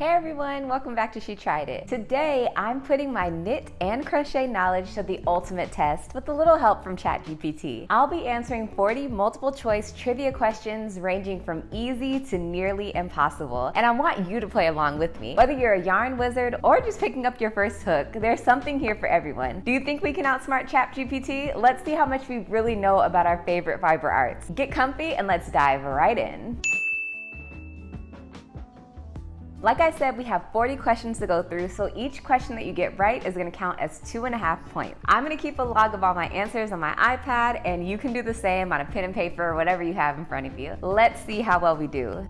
Hey everyone, welcome back to She Tried It. Today, I'm putting my knit and crochet knowledge to the ultimate test with a little help from ChatGPT. I'll be answering 40 multiple choice trivia questions ranging from easy to nearly impossible, and I want you to play along with me. Whether you're a yarn wizard or just picking up your first hook, there's something here for everyone. Do you think we can outsmart ChatGPT? Let's see how much we really know about our favorite fiber arts. Get comfy and let's dive right in. Like I said, we have 40 questions to go through, so each question that you get right is gonna count as 2.5 points. I'm gonna keep a log of all my answers on my iPad, and you can do the same on a pen and paper or whatever you have in front of you. Let's see how well we do.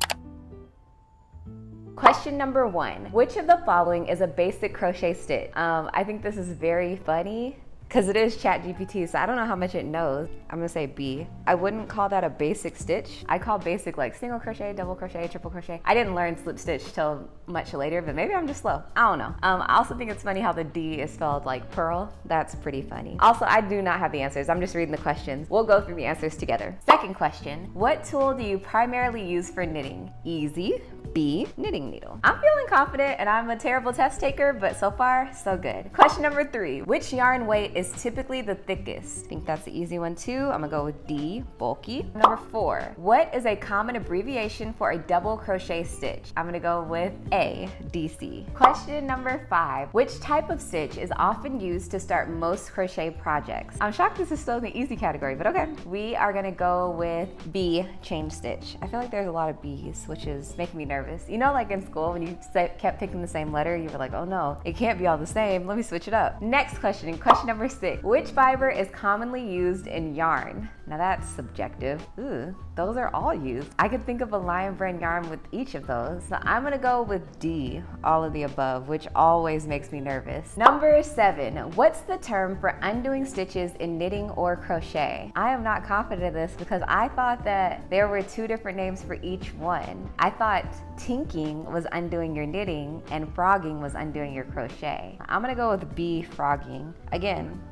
Question number 1. Which of the following is a basic crochet stitch? I think this is very funny, because it is ChatGPT, so I don't know how much it knows. I'm gonna say B. I wouldn't call that a basic stitch. I call basic like single crochet, double crochet, triple crochet. I didn't learn slip stitch till much later, but maybe I'm just slow. I don't know. I also think it's funny how the D is spelled like pearl. That's pretty funny. Also, I do not have the answers. I'm just reading the questions. We'll go through the answers together. Second question, what tool do you primarily use for knitting? Easy. B, knitting needle. I'm feeling confident and I'm a terrible test taker, but so far, so good. Question number 3, which yarn weight is typically the thickest? I think that's the easy one too. I'm gonna go with D, bulky. Number 4, what is a common abbreviation for a double crochet stitch? I'm gonna go with A, DC. Question number 5, which type of stitch is often used to start most crochet projects? I'm shocked this is still in the easy category, but okay. We are gonna go with B, chain stitch. I feel like there's a lot of B's, which is making me nervous. You know, like in school when you kept picking the same letter, you were like, oh no, it can't be all the same. Let me switch it up. Next question, question number 6. Which fiber is commonly used in yarn? Now that's subjective. Ooh, those are all used. I could think of a lion brand yarn with each of those. So I'm gonna go with D, all of the above, which always makes me nervous. Number 7, what's the term for undoing stitches in knitting or crochet? I am not confident in this because I thought that there were 2 different names for each one. I thought tinking was undoing your knitting and frogging was undoing your crochet. I'm gonna go with B, frogging. Again,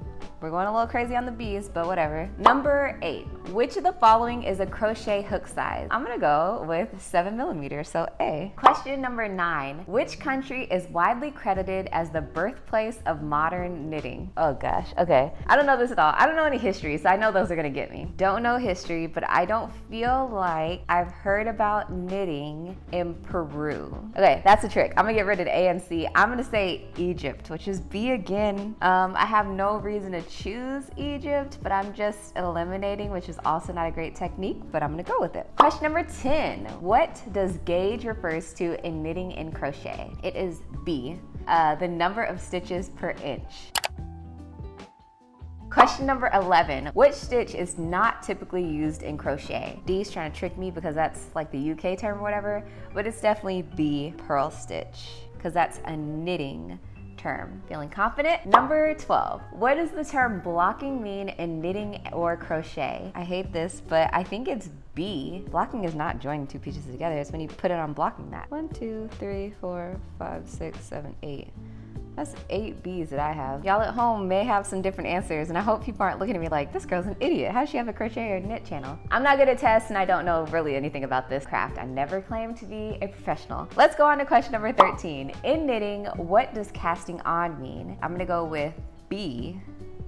we're going a little crazy on the B's, but whatever. Number 8, which of the following is a crochet hook size? I'm gonna go with 7mm, so A. Question number 9, which country is widely credited as the birthplace of modern knitting? Oh gosh, okay. I don't know this at all. I don't know any history, so I know those are gonna get me. Don't know history, but I don't feel like I've heard about knitting in Peru. Okay, that's a trick. I'm gonna get rid of A and C. I'm gonna say Egypt, which is B again. I have no reason to choose Egypt, but I'm just eliminating, which is also not a great technique, but I'm gonna go with it. Question number 10, what does gauge refers to in knitting and crochet? It is B, the number of stitches per inch. Question number 11, which stitch is not typically used in crochet? D is trying to trick me because that's like the UK term or whatever, but it's definitely B, purl stitch, because that's a knitting term. Feeling confident? Number 12, what does the term blocking mean in knitting or crochet? I hate this, but I think it's B. Blocking is not joining 2 pieces together. It's when you put it on blocking mat. 1, 2, 3, 4, 5, 6, 7, 8. That's 8 B's that I have. Y'all at home may have some different answers, and I hope people aren't looking at me like, this girl's an idiot. How does she have a crochet or knit channel? I'm not good at tests, and I don't know really anything about this craft. I never claimed to be a professional. Let's go on to question number 13. In knitting, what does casting on mean? I'm gonna go with B,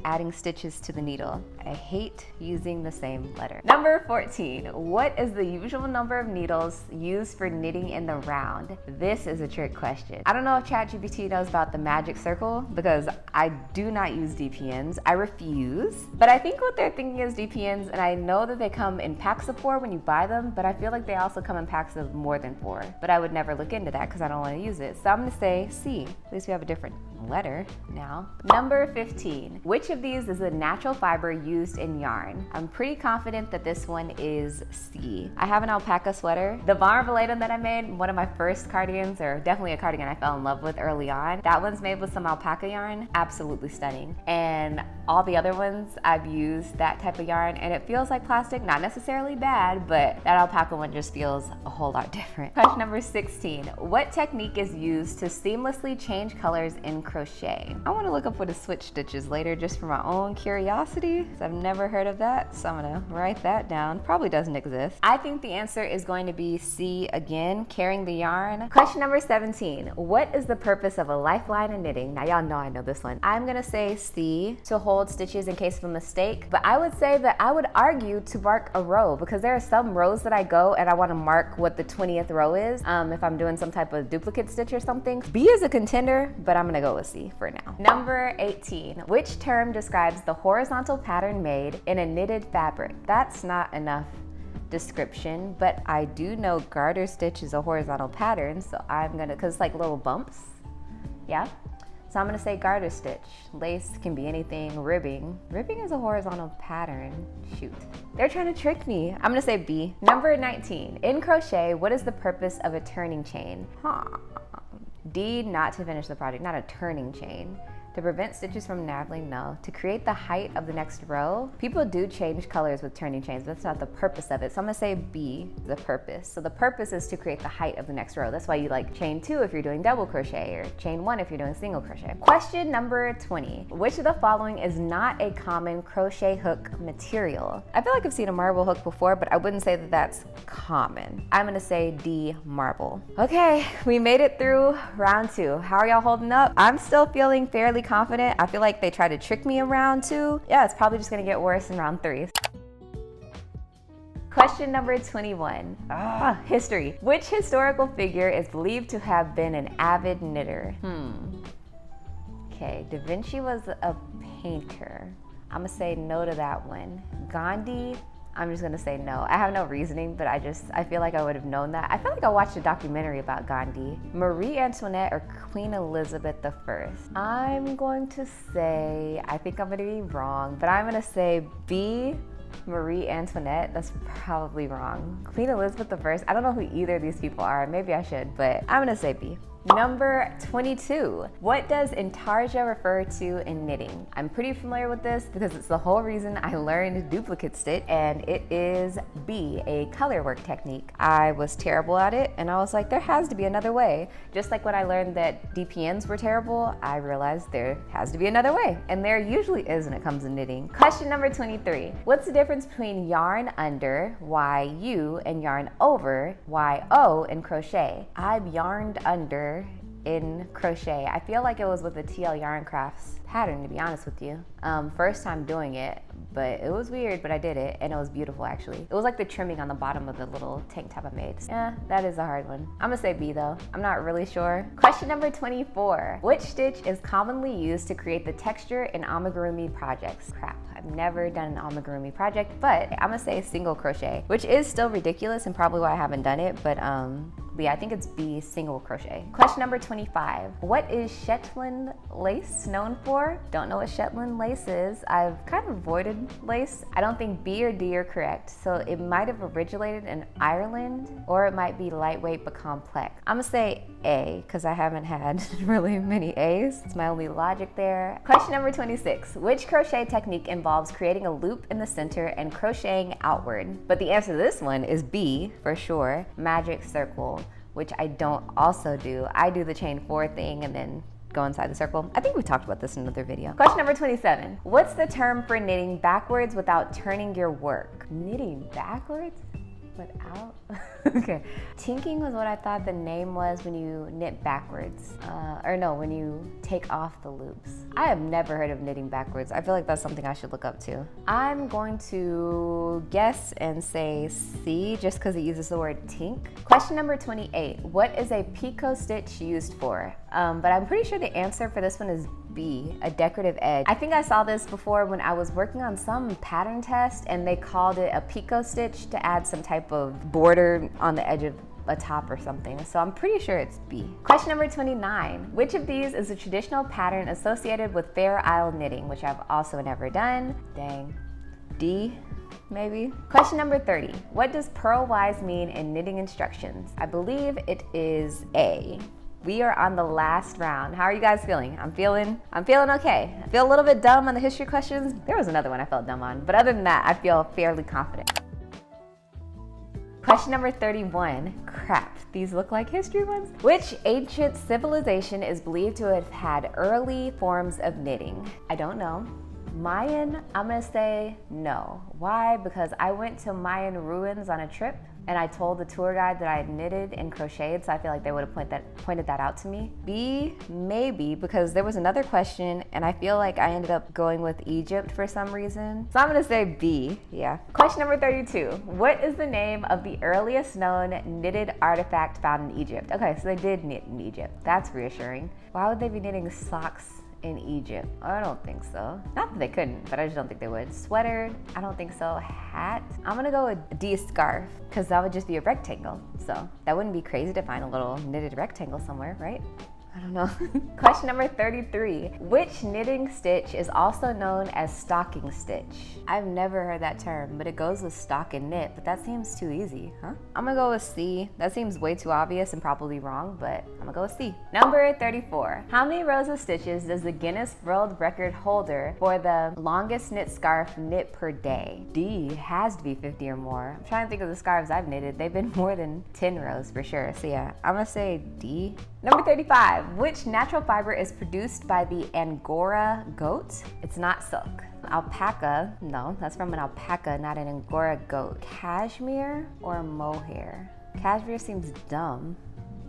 adding stitches to the needle. I hate using the same letter. Number 14, what is the usual number of needles used for knitting in the round? This is a trick question. I don't know if ChatGPT knows about the magic circle because I do not use DPNs. I refuse, but I think what they're thinking is DPNs, and I know that they come in packs of 4 when you buy them, but I feel like they also come in packs of more than 4, but I would never look into that because I don't want to use it. So I'm gonna say C. At least we have a different letter now. Number 15, which of these is a natural fiber used in yarn? I'm pretty confident that this one is C. I have an alpaca sweater. The vulnerable item that I made, one of my first cardigans, or definitely a cardigan I fell in love with early on, that one's made with some alpaca yarn. Absolutely stunning. And all the other ones, I've used that type of yarn, and it feels like plastic. Not necessarily bad, but that alpaca one just feels a whole lot different. Question number 16, what technique is used to seamlessly change colors in crochet. I want to look up what a switch stitch is later just for my own curiosity, because I've never heard of that, so I'm gonna write that down. Probably doesn't exist. I think the answer is going to be C again, carrying the yarn. Question number 17. What is the purpose of a lifeline in knitting? Now y'all know I know this one. I'm gonna say C, to hold stitches in case of a mistake, but I would say that I would argue to mark a row, because there are some rows that I go and I want to mark what the 20th row is if I'm doing some type of duplicate stitch or something. B is a contender, but I'm gonna go with C for now. Number 18. Which term describes the horizontal pattern made in a knitted fabric? That's not enough description, but I do know garter stitch is a horizontal pattern, so I'm gonna, cause it's like little bumps, yeah? So I'm gonna say garter stitch. Lace can be anything. Ribbing. Ribbing is a horizontal pattern. Shoot. They're trying to trick me. I'm gonna say B. Number 19. In crochet, what is the purpose of a turning chain? D, not to finish the project, not a turning chain. To prevent stitches from nabbling, no. To create the height of the next row. People do change colors with turning chains, but that's not the purpose of it. So I'm gonna say B, the purpose. So the purpose is to create the height of the next row. That's why you like chain 2 if you're doing double crochet, or chain 1 if you're doing single crochet. Question number 20. Which of the following is not a common crochet hook material? I feel like I've seen a marble hook before, but I wouldn't say that that's common. I'm gonna say D, marble. Okay, we made it through round 2. How are y'all holding up? I'm still feeling fairly confident. I feel like they tried to trick me in round 2. Yeah, it's probably just gonna get worse in round 3. Question number 21. History. Which historical figure is believed to have been an avid knitter? Okay, Da Vinci was a painter. I'm gonna say no to that one. Gandhi, I'm just gonna say no. I have no reasoning, but I feel like I would have known that. I feel like I watched a documentary about Gandhi. Marie Antoinette or Queen Elizabeth I? I'm going to say, I think I'm gonna be wrong, but I'm gonna say B, Marie Antoinette. That's probably wrong. Queen Elizabeth I, I don't know who either of these people are. Maybe I should, but I'm gonna say B. Number 22. What does intarsia refer to in knitting? I'm pretty familiar with this because it's the whole reason I learned duplicate stitch, and it is B, a color work technique. I was terrible at it, and I was like, there has to be another way. Just like when I learned that DPNs were terrible, I realized there has to be another way, and there usually is when it comes to knitting. Question number 23. What's the difference between yarn under, YU, and yarn over, YO, in crochet? I've yarned under in crochet. I feel like it was with the TL Yarn Crafts pattern, to be honest with you. First time doing it, but it was weird, but I did it, and it was beautiful actually. It was like the trimming on the bottom of the little tank top I made. Yeah, that is a hard one. I'm gonna say B though. I'm not really sure. Question number 24. Which stitch is commonly used to create the texture in amigurumi projects? Crap, I've never done an amigurumi project, but I'm gonna say single crochet, which is still ridiculous and probably why I haven't done it, but yeah, I think it's B, single crochet. Question number 25. What is Shetland lace known for? Don't know what Shetland lace is. I've kind of avoided lace. I don't think B or D are correct, so it might have originated in Ireland, or it might be lightweight but complex. I'm gonna say A, because I haven't had really many A's. It's my only logic there. Question number 26. Which crochet technique involves creating a loop in the center and crocheting outward? But the answer to this one is B, for sure, magic circle, which I don't also do. I do the chain 4 thing and then go inside the circle. I think we talked about this in another video. Question number 27. What's the term for knitting backwards without turning your work? Knitting backwards without? Okay. Tinking was what I thought the name was when you knit backwards. Or no, when you take off the loops. I have never heard of knitting backwards. I feel like that's something I should look up too. I'm going to guess and say C, just because it uses the word tink. Question number 28. What is a picot stitch used for? But I'm pretty sure the answer for this one is B, a decorative edge. I think I saw this before when I was working on some pattern test, and they called it a picot stitch to add some type of border on the edge of a top or something. So I'm pretty sure it's B. Question number 29. Which of these is a traditional pattern associated with Fair Isle knitting, which I've also never done? Dang. D, maybe? Question number 30. What does purlwise mean in knitting instructions? I believe it is A. We are on the last round. How are you guys feeling? I'm feeling okay. I feel a little bit dumb on the history questions. There was another one I felt dumb on, but other than that, I feel fairly confident. Question number 31. Crap, these look like history ones. Which ancient civilization is believed to have had early forms of knitting? I don't know. Mayan, I'm gonna say no. Why? Because I went to Mayan ruins on a trip and I told the tour guide that I had knitted and crocheted, so I feel like they would have pointed that out to me. B, maybe, because there was another question and I feel like I ended up going with Egypt for some reason. So I'm gonna say B, yeah. Question number 32. What is the name of the earliest known knitted artifact found in Egypt? Okay, so they did knit in Egypt. That's reassuring. Why would they be knitting socks in Egypt? I don't think so. Not that they couldn't, but I just don't think they would. Sweater, I don't think so. Hat, I'm gonna go with D, scarf, because that would just be a rectangle. So that wouldn't be crazy to find a little knitted rectangle somewhere, right? I don't know. Question number 33. Which knitting stitch is also known as stocking stitch? I've never heard that term, but it goes with stock and knit, but that seems too easy, huh? I'm gonna go with C. That seems way too obvious and probably wrong, but I'm gonna go with C. Number 34. How many rows of stitches does the Guinness World Record holder for the longest knit scarf knit per day? D, has to be 50 or more. I'm trying to think of the scarves I've knitted. They've been more than 10 rows for sure. So yeah, I'm gonna say D. Number 35. Which natural fiber is produced by the Angora goat? It's not silk. Alpaca, no, that's from an alpaca, not an Angora goat. Cashmere or mohair? Cashmere seems dumb,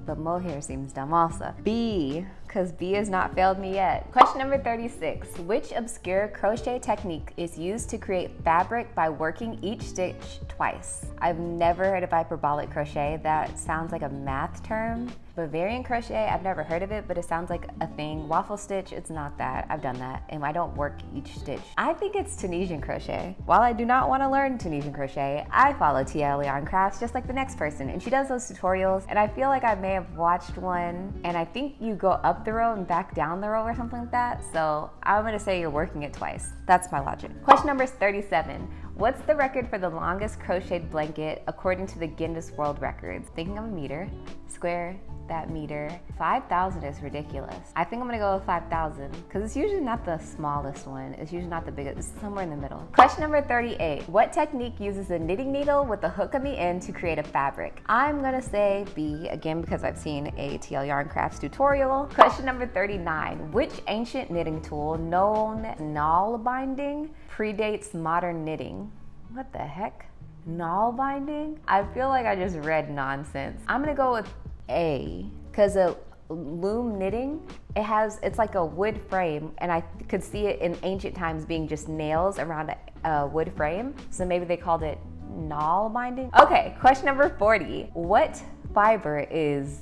but mohair seems dumb also. B, because B has not failed me yet. Question number 36. Which obscure crochet technique is used to create fabric by working each stitch twice? I've never heard of hyperbolic crochet. That sounds like a math term. Bavarian crochet, I've never heard of it, but it sounds like a thing. Waffle stitch, it's not that. I've done that, and I don't work each stitch. I think it's Tunisian crochet. While I do not want to learn Tunisian crochet, I follow TL Yarn Crafts just like the next person, and she does those tutorials, and I feel like I may have watched one, and I think you go up the row and back down the row or something like that, so I'm gonna say you're working it twice. That's my logic. Question number 37. What's the record for the longest crocheted blanket according to the Guinness World Records? Thinking of a meter, square that meter. 5,000 is ridiculous. I think I'm gonna go with 5,000 because it's usually not the smallest one. It's usually not the biggest, it's somewhere in the middle. Question number 38. What technique uses a knitting needle with a hook on the end to create a fabric? I'm gonna say B, again, because I've seen a TL Yarn Crafts tutorial. Question number 39. Which ancient knitting tool, known as nail binding, predates modern knitting? What the heck? Nail binding? I feel like I just read nonsense. I'm gonna go with A, because a loom knitting, it's like a wood frame, and I could see it in ancient times being just nails around a wood frame, so maybe they called it nail binding. Okay, question number 40. What fiber is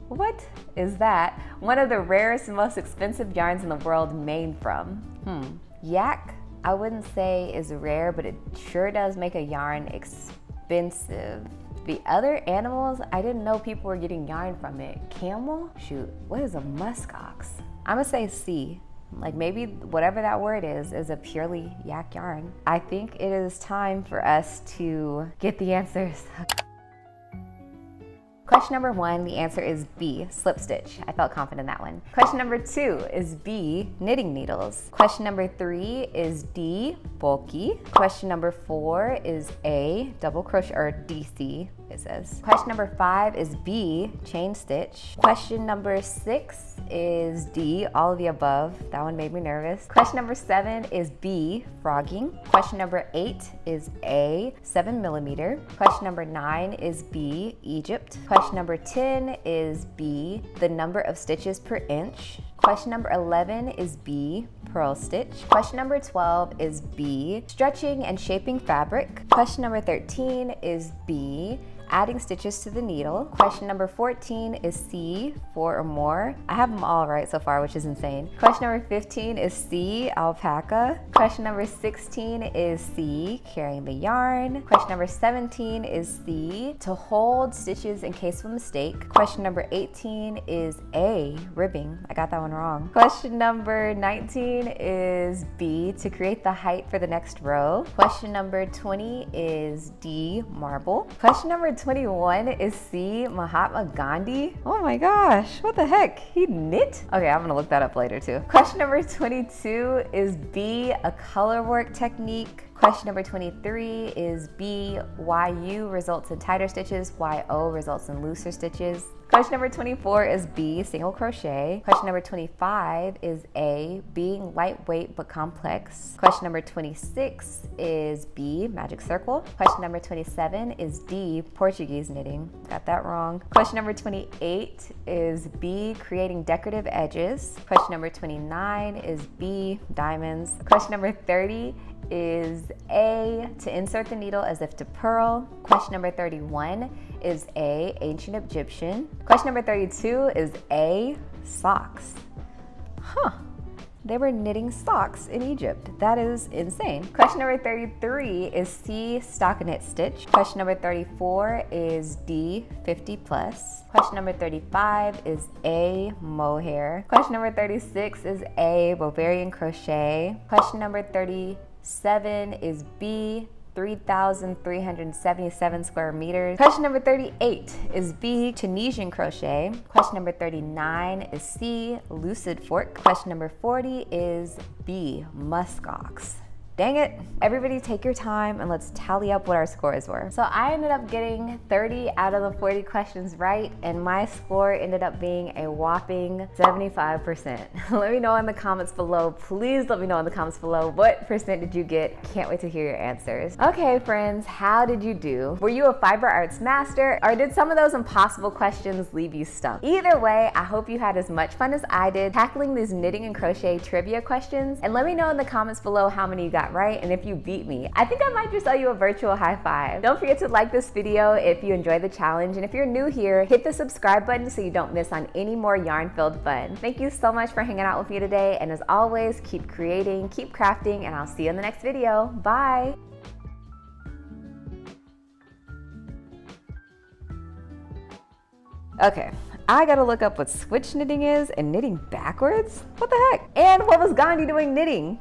what is that one of the rarest and most expensive yarns in the world made from? Yak, I wouldn't say is rare, but it sure does make a yarn expensive. The other animals, I didn't know people were getting yarn from it. Camel? Shoot, what is a muskox? I'm gonna say C. Like maybe whatever that word is a purely yak yarn. I think it is time for us to get the answers. Question number 1, the answer is B, slip stitch. I felt confident in that one. Question number 2 is B, knitting needles. Question number 3 is D, bulky. Question number 4 is A, double crochet, or DC, it says. Question number 5 is B, chain stitch. Question number 6 is D, all of the above. That one made me nervous. Question number 7 is B, frogging. Question number 8 is A, 7mm. Question number 9 is B, Egypt. Question number 10 is B, the number of stitches per inch. Question number 11 is B, purl stitch. Question number 12 is B, stretching and shaping fabric. Question number 13 is B, adding stitches to the needle. Question number 14 is C, 4 or more. I have them all right so far, which is insane. Question number 15 is C, alpaca. Question number 16 is C, carrying the yarn. Question number 17 is C, to hold stitches in case of a mistake. Question number 18 is A, ribbing. I got that one wrong. Question number 19 is B, to create the height for the next row. Question number 20 is D, marble. Question number 21 is C, Mahatma Gandhi. Oh my gosh, what the heck? He knit? Okay, I'm gonna look that up later too. Question number 22 is B, a color work technique. Question number 23 is B, YU results in tighter stitches, YO results in looser stitches. Question number 24 is B, single crochet. Question number 25 is A, being lightweight but complex. Question number 26 is B, magic circle. Question number 27 is D, Portuguese knitting. Got that wrong. Question number 28 is B, creating decorative edges. Question number 29 is B, diamonds. Question number 30 is A, to insert the needle as if to purl. Question number 31 is A, ancient Egyptian. Question number 32 is A, socks. Huh, they were knitting socks in Egypt. That is insane. Question number 33 is C, stockinette stitch. Question number 34 is D, 50 plus. Question number 35 is A, mohair. Question number 36 is A, Bavarian crochet. Question number 37 is B, 3,377 square meters. Question number 38 is B, Tunisian crochet. Question number 39 is C, lucid fork. Question number 40 is B, muskox. Dang it. Everybody take your time and let's tally up what our scores were. So I ended up getting 30 out of the 40 questions right, and my score ended up being a whopping 75%. Let me know in the comments below. Please let me know in the comments below what percent did you get. Can't wait to hear your answers. Okay, friends, how did you do? Were you a fiber arts master, or did some of those impossible questions leave you stumped? Either way, I hope you had as much fun as I did tackling these knitting and crochet trivia questions, and let me know in the comments below how many you got right and if you beat me. I think I might just owe you a virtual high five. Don't forget to like this video if you enjoyed the challenge, and if you're new here, hit the subscribe button so you don't miss on any more yarn-filled fun. Thank you so much for hanging out with me today, and as always, keep creating, keep crafting, and I'll see you in the next video. Bye! Okay, I gotta look up what switch knitting is and knitting backwards? What the heck? And what was Gandhi doing knitting?